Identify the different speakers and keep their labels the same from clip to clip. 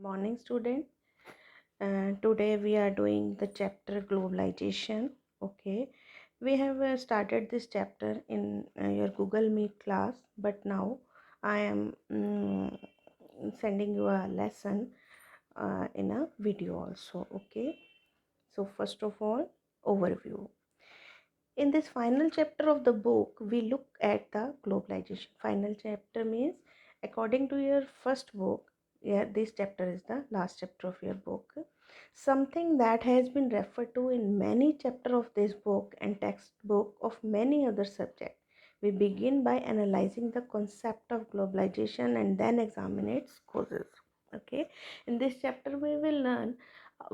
Speaker 1: Morning, student. Today we are doing the chapter globalization. Okay, we have started this chapter in your Google Meet class, but now I am sending you a lesson in a video also. Okay, so first of all, overview. In this final chapter of the book, we look at the globalization. Final chapter means, according to your first book, yeah, this chapter is the last chapter of your book. Something that has been referred to in many chapters of this book and textbook of many other subjects. We begin by analyzing the concept of globalization and then examine its causes. Okay, in this chapter we will learn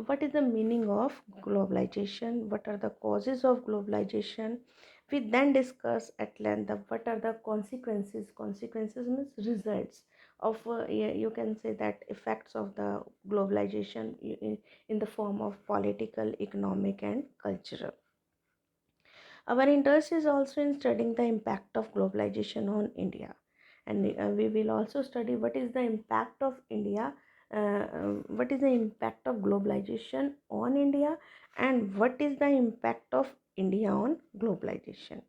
Speaker 1: what is the meaning of globalization, what are the causes of globalization. We then discuss at length what are the consequences means results of you can say that effects of the globalization in the form of political, economic and cultural. Our interest is also in studying the impact of globalization on India, and we will also study what is the impact of India, what is the impact of globalization on India, and what is the impact of India on globalization.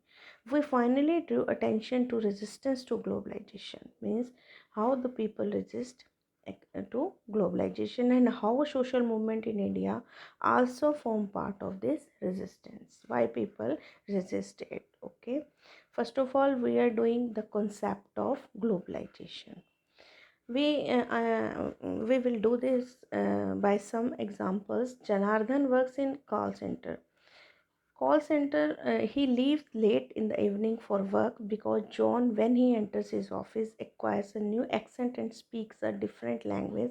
Speaker 1: We finally drew attention to resistance to globalization, means how the people resist to globalization and how social movement in India also form part of this resistance. Why people resist it? Okay, first of all, we are doing the concept of globalization. We will do this by some examples. Janardhan works in call center. He leaves late in the evening for work because John, when he enters his office, acquires a new accent and speaks a different language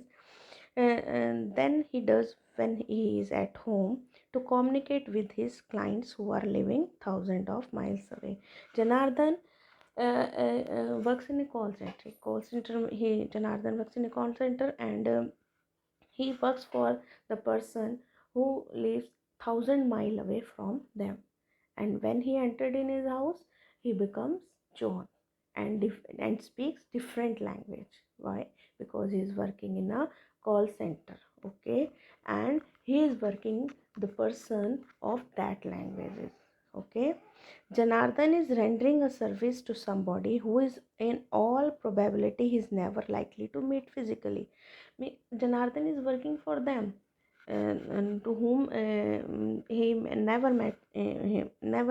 Speaker 1: than he does when he is at home to communicate with his clients who are living thousands of miles away. Janardhan works in a call center. Janardhan works in a call center, and he works for the person who lives thousand mile away from them. And when he entered in his house, he becomes John and speaks different language. Why? Because he is working in a call center. Okay, and he is working the person of that languages. Okay, Janardhan is rendering a service to somebody who is in all probability he is never likely to meet physically. Janardhan is working for them, and to whom he never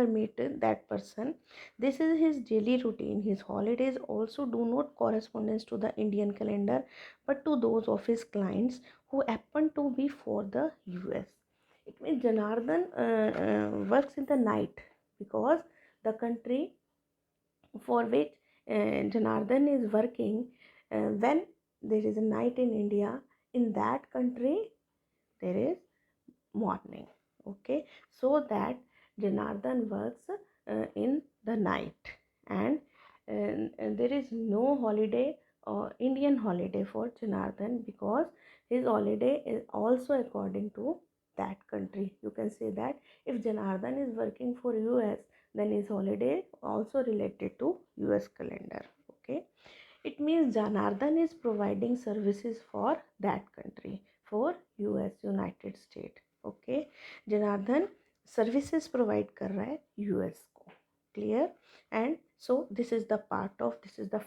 Speaker 1: meet that person. This is his daily routine. His holidays also do not correspondence to the Indian calendar, but to those of his clients who happen to be for the US. It means Janardhan works in the night because the country for which Janardhan is working, when there is a night in India, in that country there is morning. Okay, so that Janardhan works in the night, and there is no holiday or Indian holiday for Janardhan because his holiday is also according to that country. You can say that if Janardhan is working for US, then his holiday also related to US calendar. Okay, it means Janardhan is providing services for that country, for US, United States. Okay, Janardhan services provide कर रहा है US को. Clear? And so this is the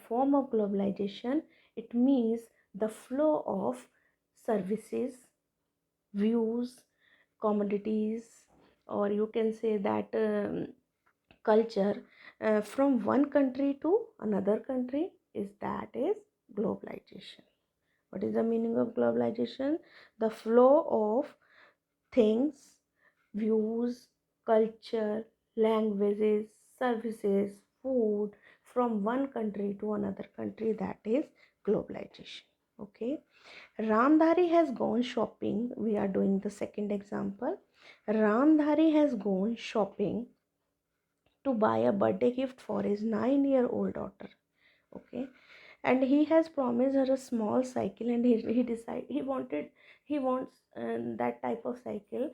Speaker 1: form of globalization. It means the flow of services, views, commodities, or you can say that culture from one country to another country, is globalization. What is the meaning of globalization? The flow of things, views, culture, languages, services, food from one country to another country, that is globalization. Okay, Ramdhari has gone shopping. We are doing the second example. Ramdhari has gone shopping to buy a birthday gift for his 9-year-old daughter. Okay, and he has promised her a small cycle, and he decided he wants that type of cycle,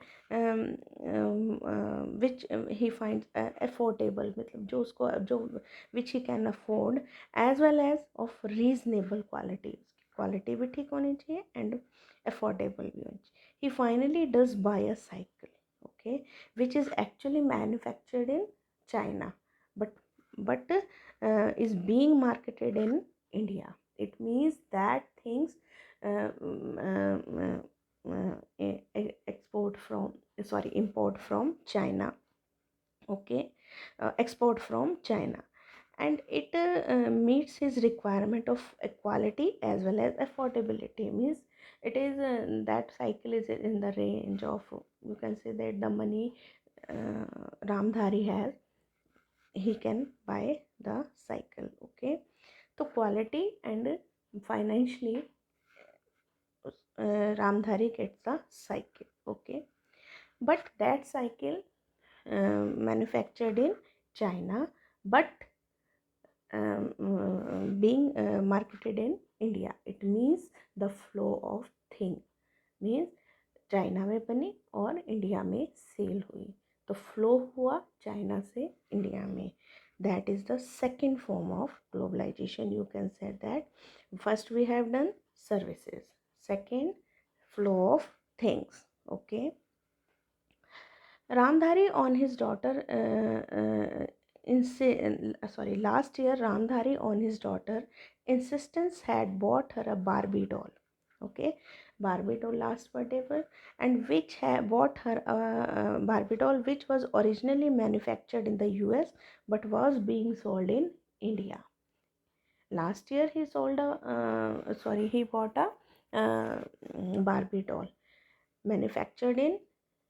Speaker 1: which he finds affordable, मतलब जो उसको जो which he can afford, as well as of reasonable quality. Quality भी ठीक होनी चाहिए and affordable भी होनी चाहिए. He finally does buy a cycle, okay, which is actually manufactured in China, but is being marketed in India. It means that things export from, sorry, import from China, okay, export from China, and it meets his requirement of equality as well as affordability. Means it is that cycle is in the range of, you can say that the money Ramdhari has, he can buy the cycle, okay. So quality and financially Ramdhari gets the cycle, okay, but that cycle manufactured in China, but being marketed in India. It means the flow of thing, means China में बनी और India में cell हुई, तो flow हुआ China से India में. That is the second form of globalisation. You can say that first we have done services, second flow of things, okay. Ramdhari on his daughter last year Ramdhari on his daughter insistence had bought her a Barbie doll, okay, Barbie doll last birthday पर, and which bought her a Barbie doll which was originally manufactured in the US but was being sold in India. Last year he he bought a Barbie doll manufactured in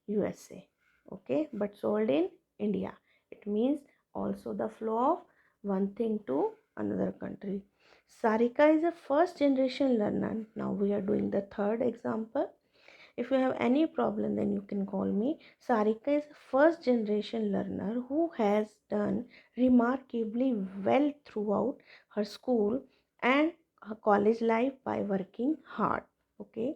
Speaker 1: USA, okay, but sold in India. It means also the flow of one thing to another country. Sarika is a first generation learner. Now we are doing the third example. If you have any problem, then you can call me. Sarika is a first generation learner who has done remarkably well throughout her school and her college life by working hard, okay.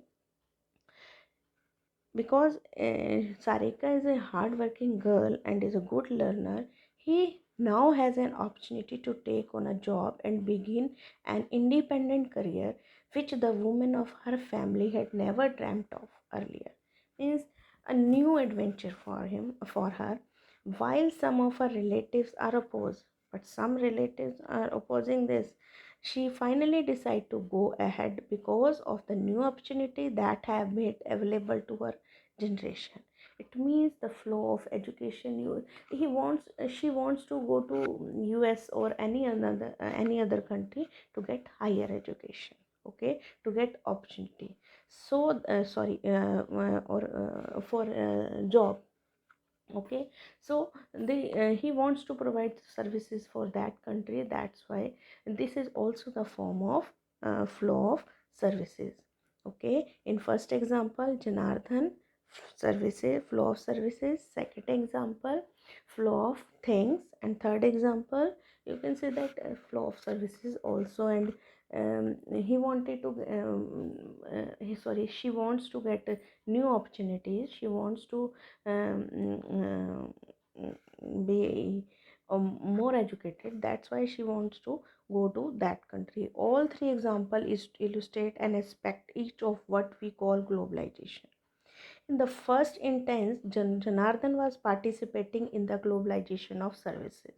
Speaker 1: Because Sarika is a hardworking girl and is a good learner, he now has an opportunity to take on a job and begin an independent career which the women of her family had never dreamt of earlier. Means a new adventure for her. While some of her relatives are opposed, but some relatives are opposing this, she finally decided to go ahead because of the new opportunity that have made available to her generation. It means the flow of education. She wants to go to US or any other country to get higher education, okay, to get opportunity. So or for job, okay. So he wants to provide services for that country. That's why this is also the form of flow of services, okay. In first example, Janardhan, services, flow of services. Second example, flow of things. And third example, you can say that flow of services also. And he wanted to she wants to get new opportunities. She wants to be more educated. That's why she wants to go to that country. All three example is to illustrate an aspect each of what we call globalization. In the first instance, Janardhan was participating in the globalization of services.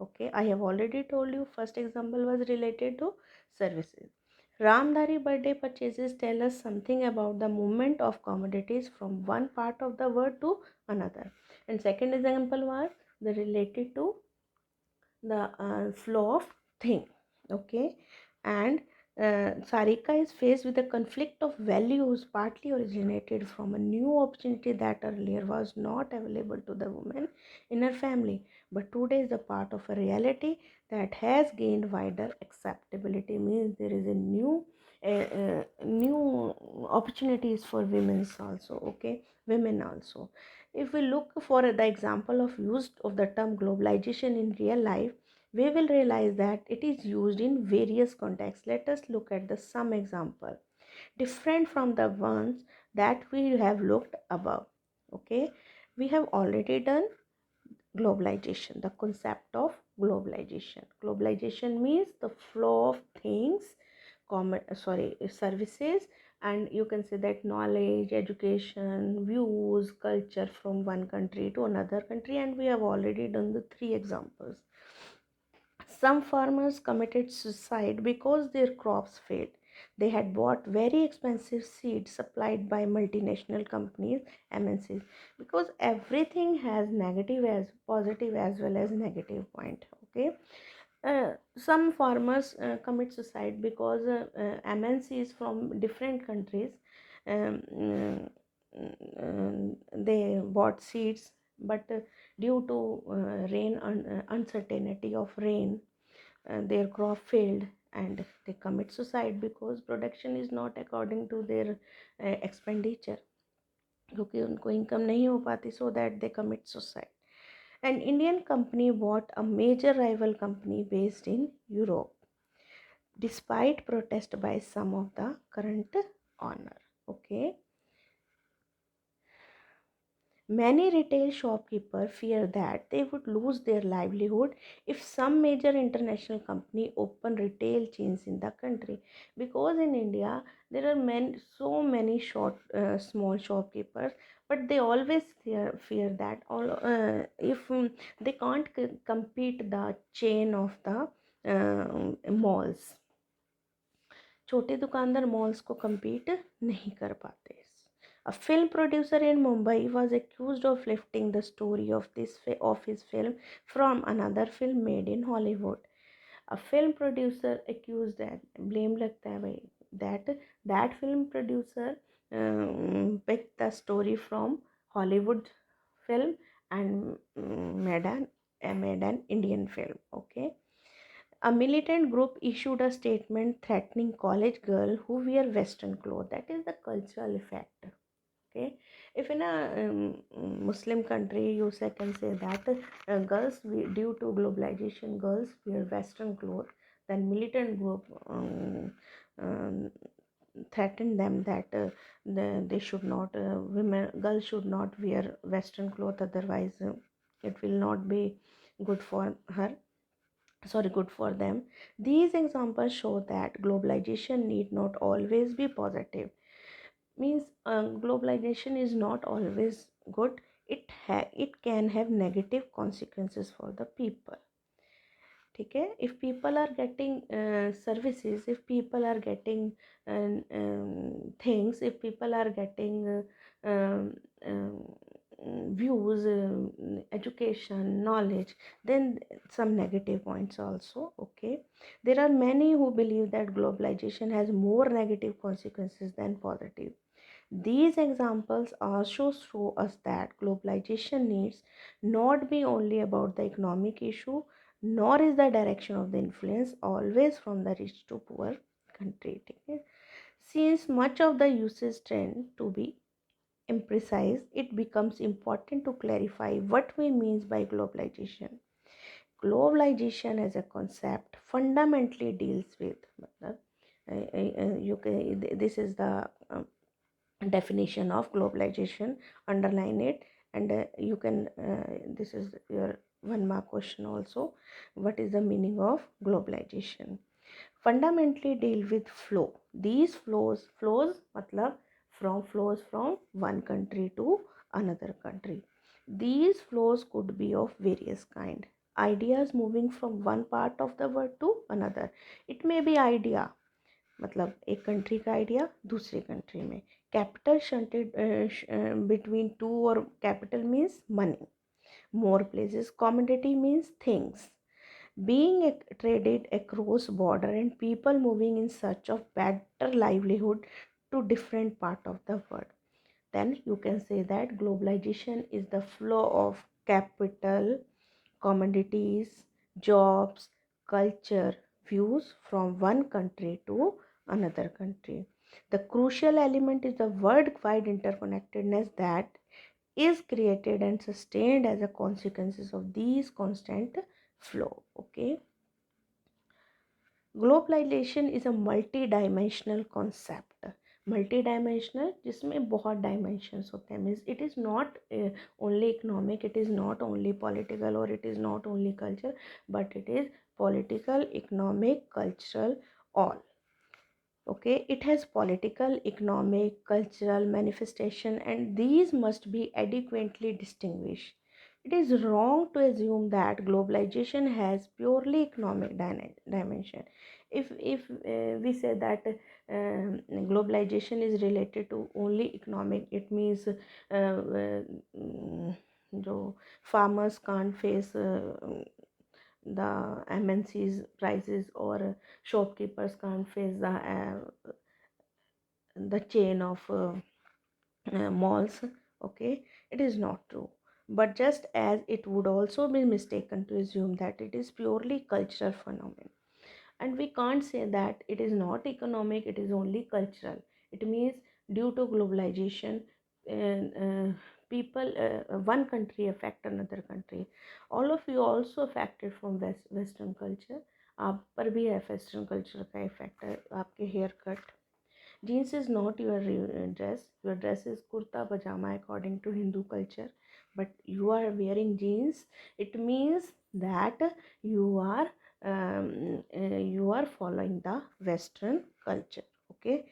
Speaker 1: Okay, I have already told you first example was related to services. Ramdhari birthday purchases tell us something about the movement of commodities from one part of the world to another. And second example was the related to the flow of thing, okay. And Sarika is faced with a conflict of values partly originated from a new opportunity that earlier was not available to the woman in her family, but today is a part of a reality that has gained wider acceptability. Means there is a new opportunities for women also, okay, women also. If we look for the example of use of the term globalization in real life, we will realize that it is used in various contexts. Let us look at the some example different from the ones that we have looked above, okay. We have already done globalization, the concept of globalization. Globalization means the flow of things, services, and you can say that knowledge, education, views, culture from one country to another country, and we have already done the three examples. Some farmers committed suicide because their crops failed. They had bought very expensive seeds supplied by multinational companies, MNCs, because everything has negative as positive as well as negative point. Okay, some farmers commit suicide because MNCs from different countries, they bought seeds, but due to uncertainty of rain, their crop failed and they commit suicide because production is not according to their expenditure, क्योंकि उनको income नहीं हो पाती, so that they commit suicide. An Indian company bought a major rival company based in Europe despite protest by some of the current owner. Okay. Many retail shopkeepers fear that they would lose their livelihood if some major international company open retail chains in the country. Because in India there are so many small shopkeepers, but they always fear that if they can't compete the chain of the malls. छोटे दुकानदार malls को compete नहीं कर पाते. A film producer in Mumbai was accused of lifting the story of his film from another film made in Hollywood. A film producer accused that blame लगता है भाई that film producer picked the story from Hollywood film and made an Indian film. Okay. A militant group issued a statement threatening college girls who wear Western clothes. That is the cultural effect. Okay, if in a Muslim country you can say that due to globalization girls wear Western clothes, then militant group threatened them that they should not girls should not wear Western clothes, otherwise it will not be good for her, good for them. These examples show that globalization need not always be positive. Means globalization is not always good. It can have negative consequences for the people. ठीक है, if people are getting services, if people are getting things, if people are getting views, education, knowledge, then some negative points also. Okay, there are many who believe that globalization has more negative consequences than positive. These examples also show us that globalization needs not be only about the economic issue, nor is the direction of the influence always from the rich to poor country. Okay? Since much of the usage trend to be imprecise, it becomes important to clarify what we mean by globalization. Globalization as a concept fundamentally deals with this is the definition of globalization, underline it, and you can this is your 1 mark question also. What is the meaning of globalization? Fundamentally deal with flow. These flows matlab flows from one country to another country. These flows could be of various kind. Ideas moving from one part of the world to another. It may be idea, मतलब एक country का idea दूसरे country में. Capital shunted between two, और capital means money. More places, commodity means things. Being traded across border and people moving in search of better livelihood to different part of the world. Then you can say that globalization is the flow of capital, commodities, jobs, culture, views from one country to another country. The crucial element is the worldwide interconnectedness that is created and sustained as a consequences of these constant flow. Okay. Globalisation is a multi dimensional concept. Multi dimensional जिसमें बहुत dimensions होते हैं. Means it is not only economic, it is not only political, और it is not only culture, but it is political, economic, cultural, all. Okay, it has political, economic, cultural manifestation, and these must be adequately distinguished. It is wrong to assume that globalization has purely economic dimension. If we say that globalization is related to only economic, it means जो farmers can't face the MNC's prices, or shopkeepers can't face the chain of malls. Okay, it is not true. But just as it would also be mistaken to assume that it is purely cultural phenomenon, and we can't say that it is not economic, it is only cultural. It means due to globalization, people, one country affect another country. All of you also affected from western culture. आप पर भी है western culture का effect है, आपके hair cut. Jeans is not your dress. Your dress is kurta pajama according to Hindu culture. But you are wearing jeans. It means that you are you are following the Western culture. Okay.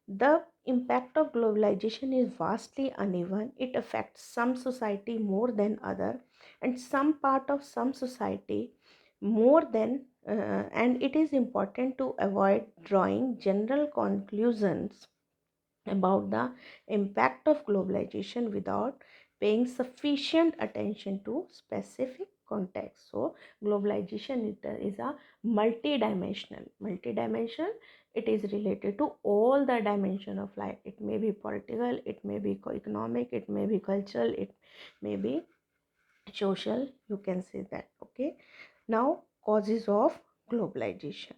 Speaker 1: The impact of globalization is vastly uneven. It affects some society more than other, and some part of some society more than and it is important to avoid drawing general conclusions about the impact of globalization without paying sufficient attention to specific context. So globalization is a multi-dimensional. It is related to all the dimension of life. It may be political, it may be economic, it may be cultural, it may be social, you can say that. Okay, now causes of globalization.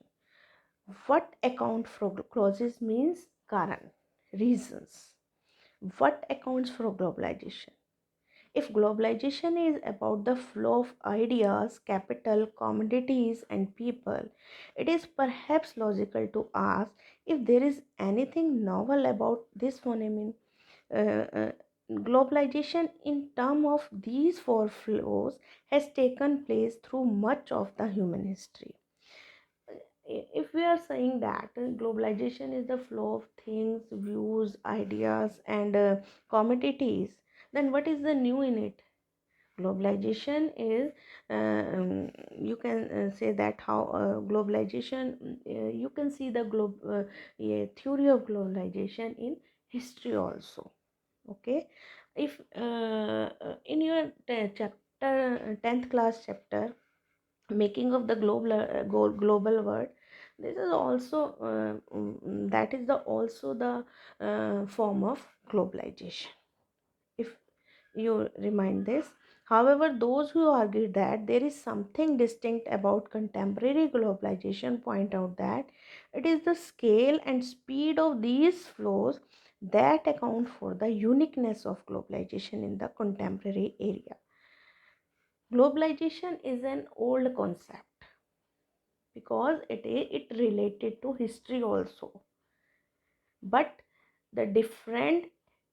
Speaker 1: What account for causes means karan, reasons. What accounts for globalization? If globalization is about the flow of ideas, capital, commodities, and people, it is perhaps logical to ask if there is anything novel about this phenomenon. uh, globalization in terms of these four flows has taken place through much of the human history. If we are saying that globalization is the flow of things, views, ideas, and commodities, then what is the new in it? Globalization is, you can say that how globalization, you can see the theory of globalization in history also. Okay, if in your chapter 10th class chapter, making of the global world, this is also that is the also the form of globalization, if you remind this. However, those who argue that there is something distinct about contemporary globalization point out that it is the scale and speed of these flows that account for the uniqueness of globalization in the contemporary area. Globalization is an old concept because it related to history also. But the difference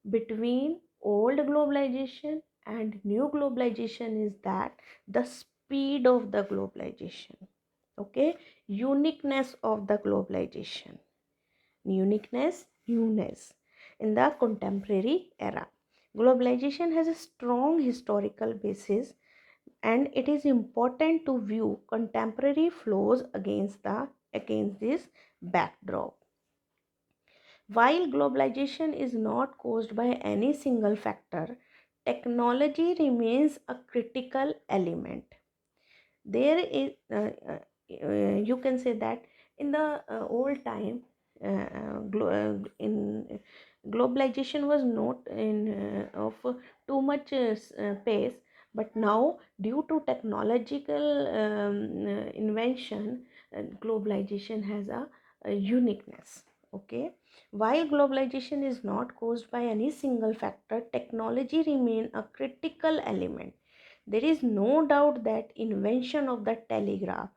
Speaker 1: between old globalization and new globalization is that the speed of the globalization. Okay, uniqueness of the globalization, newness in the contemporary era. Globalization has a strong historical basis, and it is important to view contemporary flows against this backdrop. While globalization is not caused by any single factor, technology remains a critical element. There is, you can say that in the old time, in globalization was not in of too much pace, but now due to technological invention, globalization has a uniqueness. Okay, while globalization is not caused by any single factor, technology remain a critical element. There is no doubt that invention of the telegraph,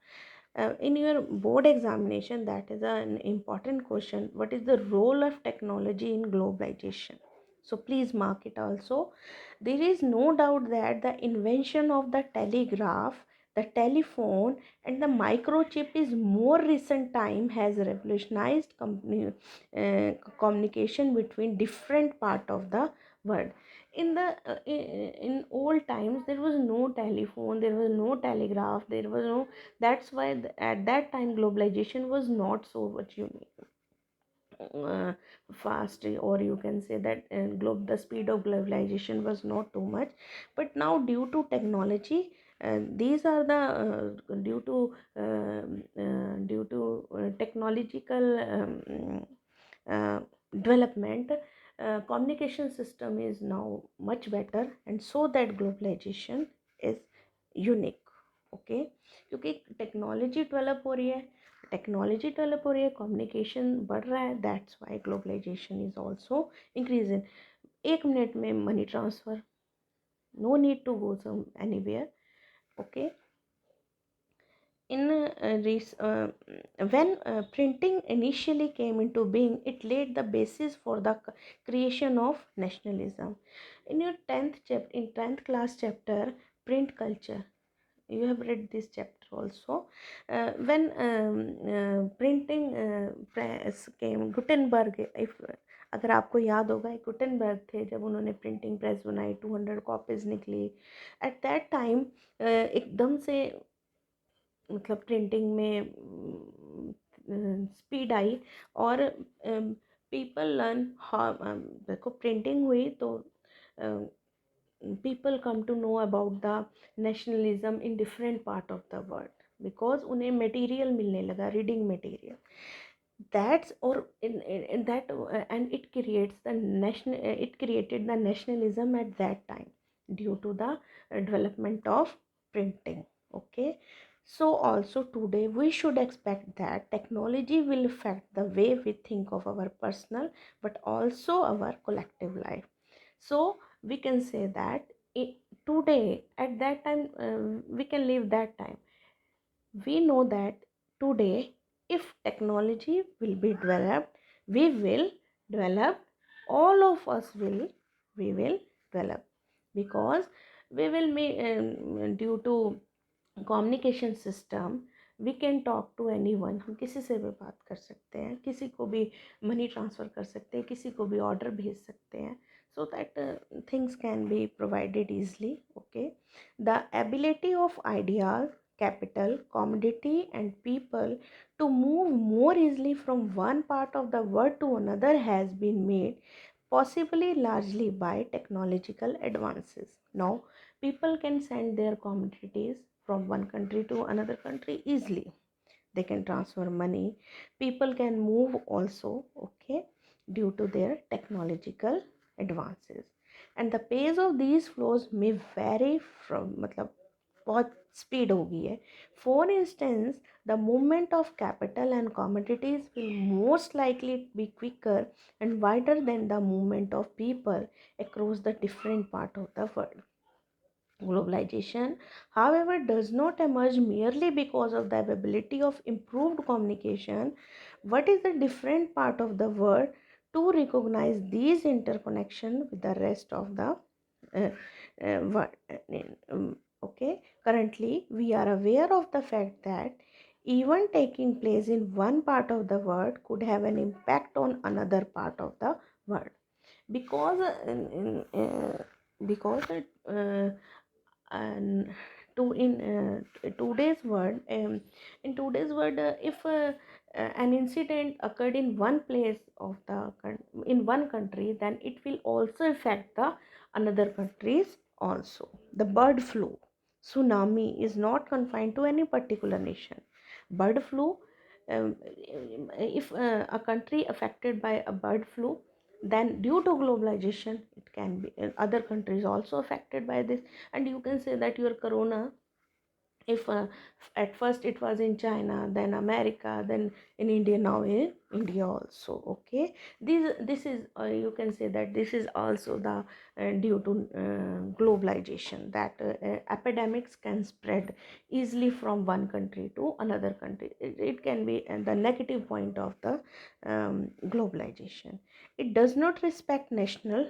Speaker 1: in your board examination, that is an important question. What is the role of technology in globalization? So please mark it also. There is no doubt that the invention of the telegraph, the telephone and the microchip is more recent time has revolutionized communication between different part of the world. In the in old times there was no telephone, there was no telegraph, there was no, that's why at that time globalization was not so much uh, fast, or you can say that the speed of globalization was not too much. But now due to technology, these are the due to technological uh, development, communication system is now much better, and so that globalization is unique. Okay क्योंकि technology develop हो रही है, communication बढ़ रहा है, that's why globalisation is also increasing. 1 minute में money transfer, no need to go some anywhere. Okay. When printing initially came into being, it laid the basis for the creation of nationalism. In your 10th class chapter, print culture, you have read this chapter also. When printing press came, Gutenberg, if अगर आपको याद होगा, एक Gutenberg थे, जब उन्होंने printing press बनाई, 200 copies निकली. एट दैट टाइम एकदम से मतलब प्रिंटिंग में स्पीड आई, और पीपल लर्न, देखो प्रिंटिंग हुई तो people come to know about the nationalism in different part of the world, because उन्हें material मिलने लगा, reading material. That's or in that and it creates the national, it created the nationalism at that time due to the development of printing. Okay. So also today we should expect that technology will affect the way we think of our personal but also our collective life. So we can say that today at that time, we can live that time. We know that today if technology will be developed, we will develop, all of us will, we will develop, because we will be due to communication system, we can talk to anyone, हम किसी से भी बात कर सकते हैं, किसी को भी मनी ट्रांसफ़र कर सकते हैं, किसी को भी ऑर्डर भेज सकते हैं, so that things can be provided easily. Okay. The ability of ideas, capital, commodity and people to move more easily from one part of the world to another has been made possibly largely by technological advances. Now people can send their commodities from one country to another country easily. They can transfer money. People can move also, okay, due to their technological advances. And the pace of these flows may vary from, मतलब बहुत speed हो गई है. For instance, the movement of capital and commodities will most likely be quicker and wider than the movement of people across the different part of the world. Globalization, however, does not emerge merely because of the ability of improved communication. What is the different part of the world to recognize these interconnection with the rest of the world? Okay, currently we are aware of the fact that even taking place in one part of the world could have an impact on another part of the world, because because and to in today's world, in today's world, if an incident occurred in one place of the in one country, then it will also affect the another countries also. The bird flu tsunami is not confined to any particular nation. Bird flu, if a country affected by a bird flu, then due to globalization it can be other countries also affected by this. And you can say that your corona, if at first it was in China, then America, then in India, now in India also. Okay, this is you can say that this is also the due to globalization, that epidemics can spread easily from one country to another country. It can be the negative point of the globalization. It does not respect national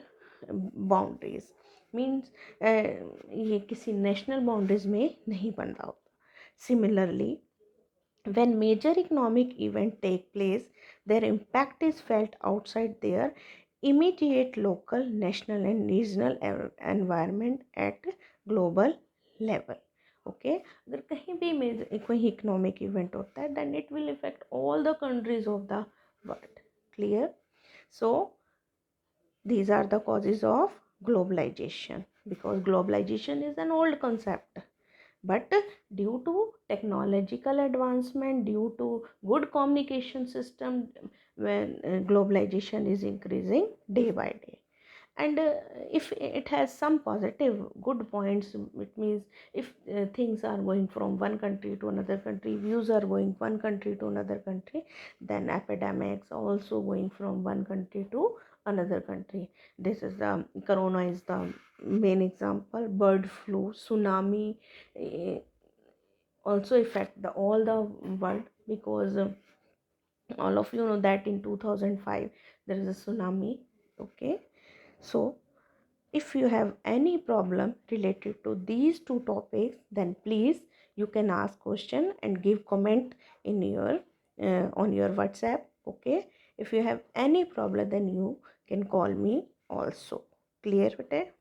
Speaker 1: boundaries. Means ये किसी national boundaries में नहीं बन रहा होता. Similarly, when major economic events take place, their impact is felt outside their immediate local, national, and regional environment at global level. Okay, अगर कहीं भी कोई इकोनॉमिक इवेंट होता है, then it will affect all the countries of the world. Clear? So these are the causes of globalization, because globalization is an old concept, but due to technological advancement, due to good communication system, when globalization is increasing day by day. And if it has some positive good points, it means if things are going from one country to another country, views are going one country to another country, then epidemics also going from one country to another country. This is the corona is the main example. Bird flu, tsunami eh, also affect the all the world, because all of you know that in 2005 there is a tsunami. Okay, so if you have any problem related to these two topics, then please you can ask question and give comment in your on your WhatsApp. Okay, if you have any problem, then you can call me also. Clear bete?